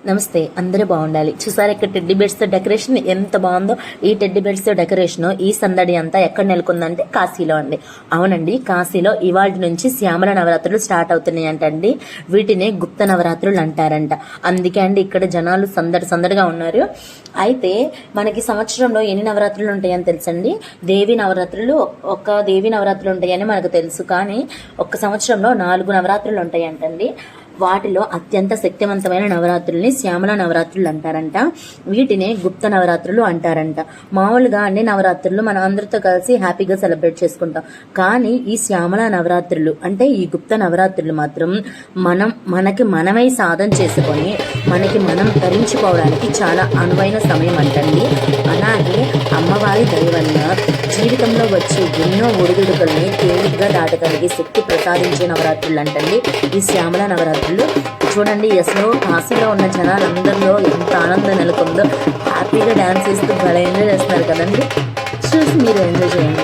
నమస్తే, అందరూ బాగుండాలి. చూసారు ఇక్కడ టెడ్డీ బెడ్స్ తో డెకరేషన్ ఎంత బాగుందో. ఈ టెడ్డీ బెడ్స్ తో డెకరేషన్, ఈ సందడి అంతా ఎక్కడ నెలకొందంటే కాశీలో అండి. అవునండి, కాశీలో ఇవాళ నుంచి శ్యామల నవరాత్రులు స్టార్ట్ అవుతున్నాయి అంటండి. వీటిని గుప్త నవరాత్రులు అంటారంట. అందుకే అండి ఇక్కడ జనాలు సందడిగా ఉన్నారు. అయితే మనకి సంవత్సరంలో ఎన్ని నవరాత్రులు ఉంటాయని తెలుసండి? దేవి నవరాత్రులు ఉంటాయని మనకు తెలుసు. కానీ ఒక్క సంవత్సరంలో 4 నవరాత్రులు ఉంటాయంటండి. వాటిలో అత్యంత శక్తివంతమైన నవరాత్రుల్ని శ్యామల నవరాత్రులు అంటారంట. వీటిని గుప్త నవరాత్రులు అంటారంట. మామూలుగా అన్ని నవరాత్రులు మనం అందరితో కలిసి హ్యాపీగా సెలబ్రేట్ చేసుకుంటాం. కానీ ఈ శ్యామల నవరాత్రులు అంటే ఈ గుప్త నవరాత్రులు మాత్రం మనకి మనమై సాధన చేసుకొని మనకి మనం ధరించుకోవడానికి చాలా అనువైన సమయం అంటండి. అలాగే అమ్మవారి దయ వల్ల జీవితంలో వచ్చే ఎన్నో ఒడిదుడుకుల్ని తేలిగ్గా దాటగలిగే శక్తి ప్రసాదించే నవరాత్రులు అంటండి ఈ శ్యామల నవరాత్రులు. చూడండి, అసలు కాశీలో ఉన్న జనాలందరిలో ఎంత ఆనందం నెలకొందో. హ్యాపీగా డాన్స్ చేస్తూ భలే ఎంజాయ్ చేస్తున్నారు కదండి. చూసి మీరు ఎంజాయ్ చేయండి.